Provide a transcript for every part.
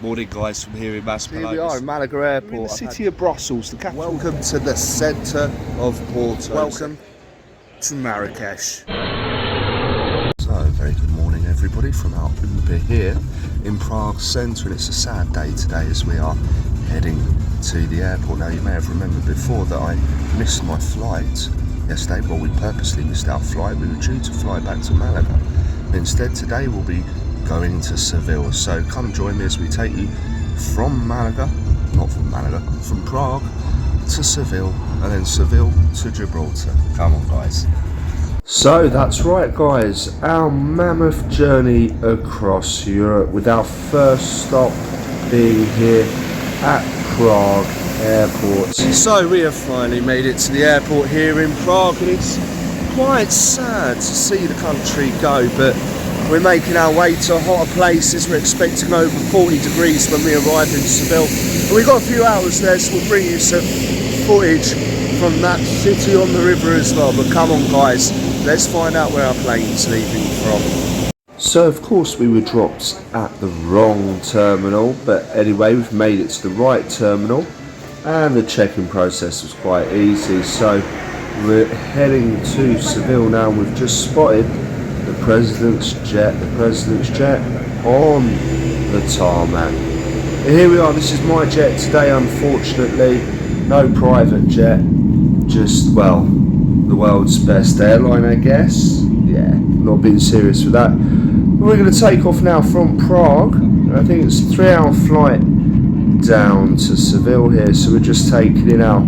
Morning guys from here in Maspalomas. Here we are in Malaga Airport. We're in the city of Brussels, the capital. Welcome to the centre of Porto. Welcome to Marrakesh. So, very good morning everybody from our Uber here in Prague centre, and it's a sad day today as we are heading to the airport. Now you may have remembered before that I missed my flight yesterday. Well, we purposely missed our flight. We were due to fly back to Malaga. Instead today we'll be going to Seville, so come join me as we take you from Prague to Seville, and then Seville to Gibraltar. Come on guys. So that's right guys, our mammoth journey across Europe, with our first stop being here at Prague Airport. So we have finally made it to the airport here in Prague, and it's quite sad to see the country go, but we're making our way to hotter places. We're expecting over 40 degrees when we arrive in Seville. And we've got a few hours there, so we'll bring you some footage from that city on the river as well. But come on guys, let's find out where our plane's leaving from. So of course we were dropped at the wrong terminal, but anyway we've made it to the right terminal, and the check-in process was quite easy. So we're heading to Seville now, and we've just spotted the President's jet on the tarmac. And here we are, this is my jet today, unfortunately. No private jet, just, well, the world's best airline, I guess. Yeah, not being serious with that. We're going to take off now from Prague. I think it's a 3-hour flight down to Seville here, so we're just taking in our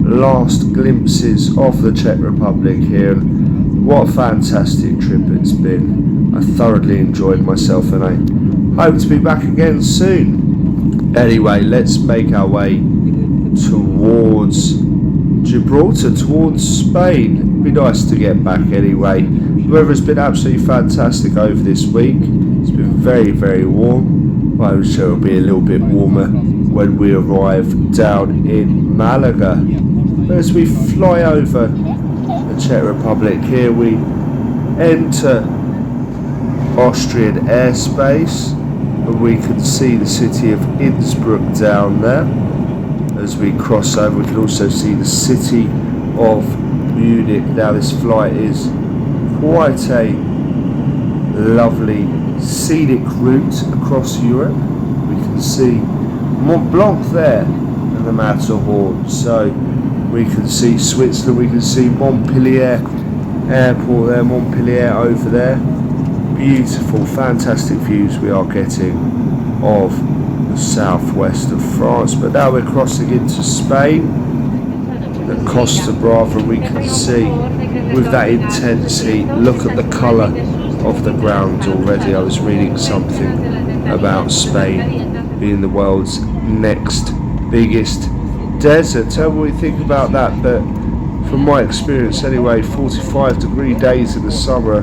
last glimpses of the Czech Republic here. What a fantastic trip it's been. I thoroughly enjoyed myself, and I hope to be back again soon. Anyway, let's make our way towards Gibraltar, towards Spain. It'd be nice to get back anyway. The weather has been absolutely fantastic over this week. It's been very, very warm. I'm sure it'll be a little bit warmer when we arrive down in Malaga. But as we fly over the Czech Republic here, we enter Austrian airspace, and we can see the city of Innsbruck down there. As we cross over, we can also see the city of Munich. Now this flight is quite a lovely scenic route across Europe. We can see Mont Blanc there and the Matterhorn. So we can see Switzerland, we can see Montpellier Airport there, Montpellier over there. Beautiful, fantastic views we are getting of the southwest of France. But now we're crossing into Spain, the Costa Brava. We can see with that intense heat, look at the colour of the ground already. I was reading something about Spain being the world's next biggest desert. Tell me what you think about that. But from my experience anyway, 45-degree days in the summer,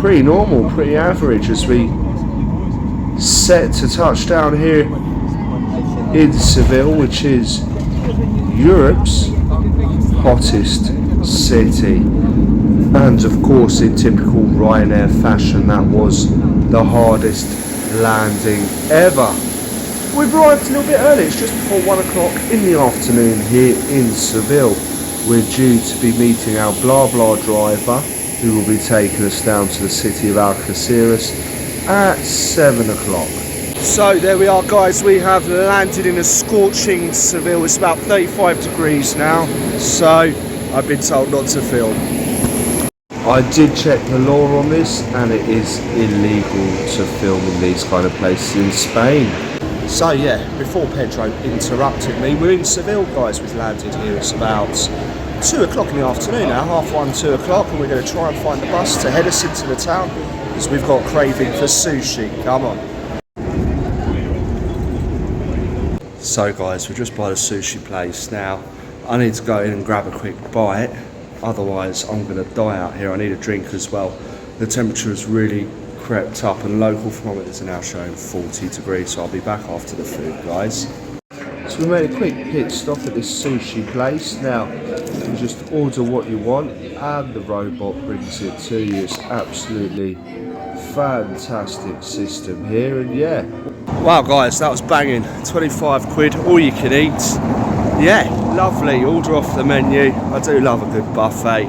pretty normal, pretty average, as we set to touch down here in Seville, which is Europe's hottest city. And of course, in typical Ryanair fashion, that was the hardest landing ever. We've arrived a little bit early. It's just before 1 o'clock in the afternoon here in Seville. We're due to be meeting our blah blah driver, who will be taking us down to the city of Algeciras at 7 o'clock. So there we are guys, we have landed in a scorching Seville. It's about 35 degrees now, so I've been told not to film. I did check the law on this, and it is illegal to film in these kind of places in Spain. So yeah, before Pedro interrupted me, we're in Seville guys. We've landed here. It's about 2 o'clock in the afternoon now, 1:30, 2 o'clock, and we're going to try and find the bus to head us into the town, because we've got a craving for sushi. Come on. So guys, we're just by the sushi place now. I need to go in and grab a quick bite, otherwise I'm going to die out here. I need a drink as well. The temperature has really crept up, and local thermometers are now showing 40 degrees, so I'll be back after the food guys. So we made a quick pit stop at this sushi place. Now you just order what you want and the robot brings it to you. It's absolutely fantastic system here, and yeah. Wow guys, that was banging. 25 quid, all you can eat. Yeah, lovely, order off the menu. I do love a good buffet.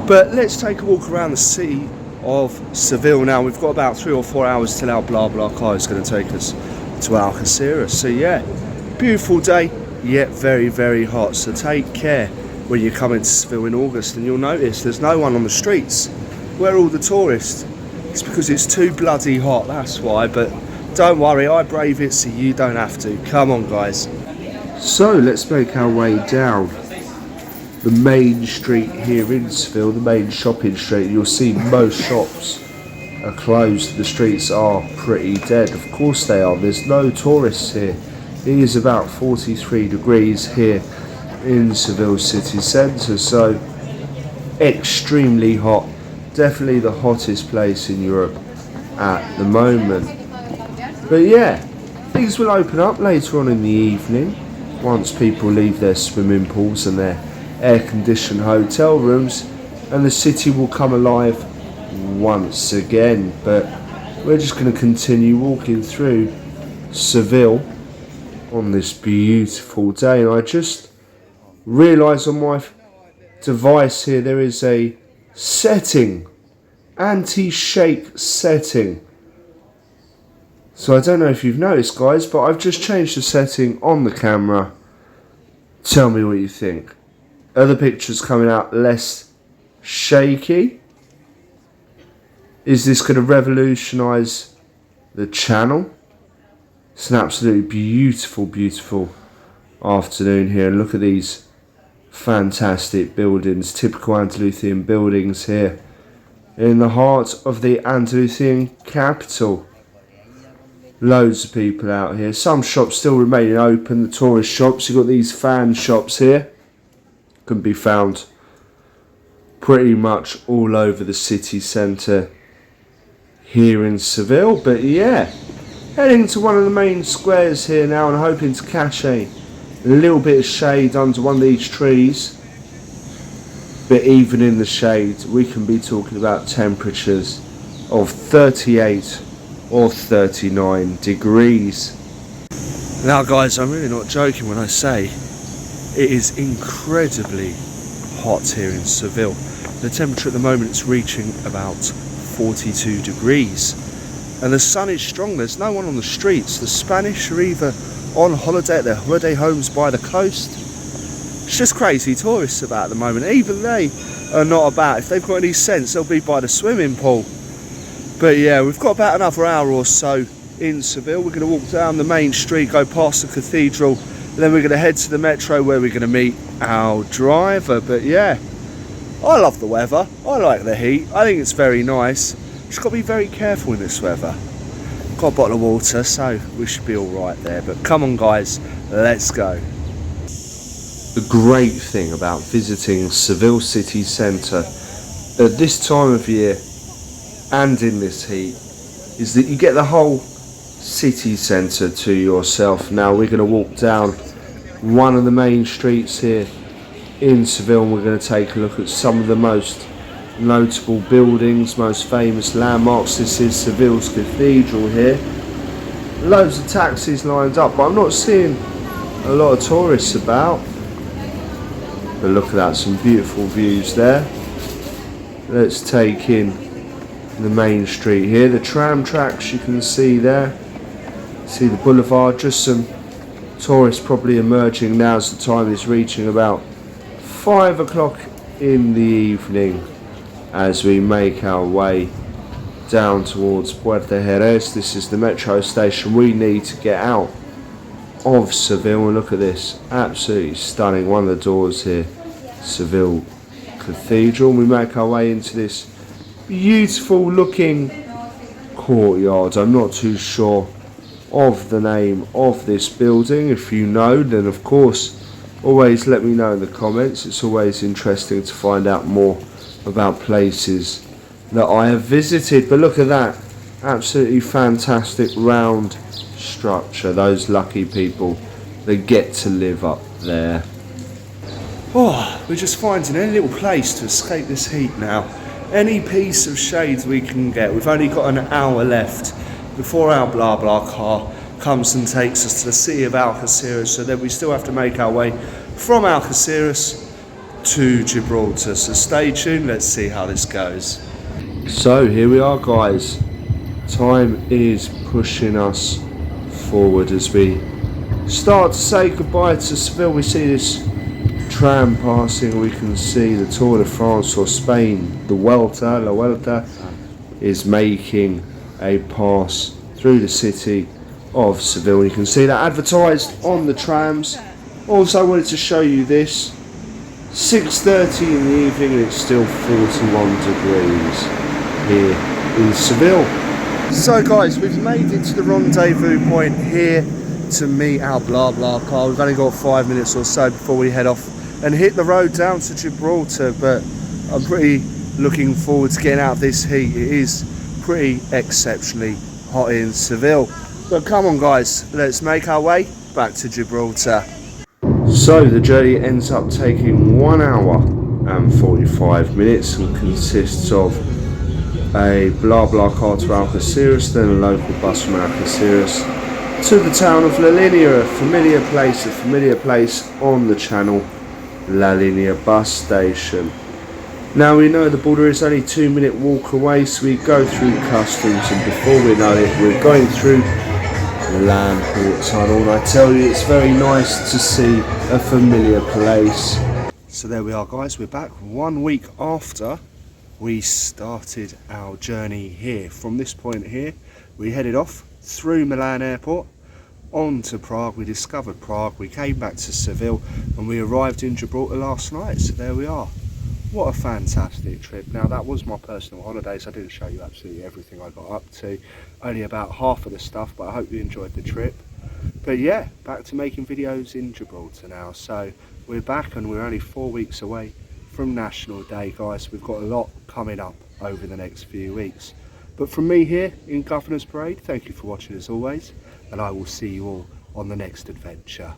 But let's take a walk around the city of Seville now. We've got about 3 or 4 hours till our blah blah car is going to take us to Algeciras. So yeah, beautiful day, yet very, very hot. So take care when you come into Seville in August, and you'll notice there's no one on the streets. Where are all the tourists? It's because it's too bloody hot, that's why. But don't worry, I brave it so you don't have to. Come on guys. So let's make our way down the main street here in Seville, the main shopping street. You'll see most shops are closed. The streets are pretty dead. Of course they are. There's no tourists here. It is about 43 degrees here in Seville city centre, so extremely hot. Definitely the hottest place in Europe at the moment. But yeah, things will open up later on in the evening once people leave their swimming pools and their air-conditioned hotel rooms, and the city will come alive once again. But we're just going to continue walking through Seville on this beautiful day, and I just realised on my device here there is a setting, anti-shake setting. So I don't know if you've noticed guys, but I've just changed the setting on the camera. Tell me what you think. Are the pictures coming out less shaky? Is this going to revolutionise the channel? It's an absolutely beautiful, beautiful afternoon here. And look at these fantastic buildings, typical Andalusian buildings here in the heart of the Andalusian capital. Loads of people out here. Some shops still remaining open, the tourist shops. You've got these fan shops here. Can be found pretty much all over the city centre here in Seville. But yeah, heading to one of the main squares here now and hoping to catch a little bit of shade under one of these trees. But even in the shade, we can be talking about temperatures of 38 or 39 degrees. Now guys, I'm really not joking when I say it is incredibly hot here in Seville. The temperature at the moment is reaching about 42 degrees. And the sun is strong, there's no one on the streets. The Spanish are either on holiday at their holiday homes by the coast. It's just crazy tourists about at the moment. Even they are not about. If they've got any sense, they'll be by the swimming pool. But yeah, we've got about another hour or so in Seville. We're going to walk down the main street, go past the cathedral, and then we're going to head to the metro where we're going to meet our driver. But yeah, I love the weather. I like the heat. I think it's very nice. Just got to be very careful in this weather. Got a bottle of water, so we should be all right there. But come on guys, let's go. The great thing about visiting Seville city centre at this time of year and in this heat is that you get the whole city centre to yourself. Now we're going to walk down one of the main streets here in Seville, and we're going to take a look at some of the most notable buildings, most famous landmarks. This is Seville's cathedral here. Loads of taxis lined up, but I'm not seeing a lot of tourists about. But look at that, some beautiful views there. Let's take in the main street here. The tram tracks you can see there. See the boulevard, just some tourists probably emerging now as the time is reaching about 5 o'clock in the evening as we make our way down towards Puerto Jerez. This is the metro station we need to get out of Seville, and look at this, absolutely stunning. One of the doors here, Seville Cathedral, and we make our way into this beautiful looking courtyard. I'm not too sure of the name of this building. If you know, then of course always let me know in the comments. It's always interesting to find out more about places that I have visited. But look at that, absolutely fantastic round structure. Those lucky people that get to live up there. Oh, we're just finding any little place to escape this heat now. any piece of shade we can get. We've only got an hour left before our blah blah car comes and takes us to the city of Algeciras, so then we still have to make our way from Algeciras to Gibraltar. So stay tuned, let's see how this goes. So here we are, guys. Time is pushing us forward as we start to say goodbye to Seville. We see this tram passing, we can see the Tour de France, or Spain, the Vuelta, La Vuelta is making a pass through the city of Seville. You can see that advertised on the trams. Also wanted to show you this, 6:30 in the evening and it's still 41 degrees here in Seville. So guys, we've made it to the rendezvous point here to meet our blah blah car. We've only got 5 minutes or so before we head off and hit the road down to Gibraltar, but I'm pretty looking forward to getting out of this heat. It is pretty exceptionally hot in Seville. But come on guys, let's make our way back to Gibraltar. So the journey ends up taking 1 hour and 45 minutes and consists of a blah blah car to Algeciras, then a local bus from Algeciras to the town of La Linea, a familiar place on the channel, La Linea bus station. Now we know the border is only a 2-minute walk away, so we go through customs and before we know it we're going through the Landport Tunnel, and I tell you it's very nice to see a familiar place. So there we are guys, we're back 1 week after we started our journey here. From this point here we headed off through Milan airport on to Prague. We discovered Prague, we came back to Seville and we arrived in Gibraltar last night. So there we are. What a fantastic trip. Now that was my personal holidays. I didn't show you absolutely everything I got up to, only about half of the stuff, but I hope you enjoyed the trip. But yeah, back to making videos in Gibraltar now. So we're back and we're only 4 weeks away from National Day, guys. We've got a lot coming up over the next few weeks. But from me here in Governor's Parade, thank you for watching as always, and I will see you all on the next adventure.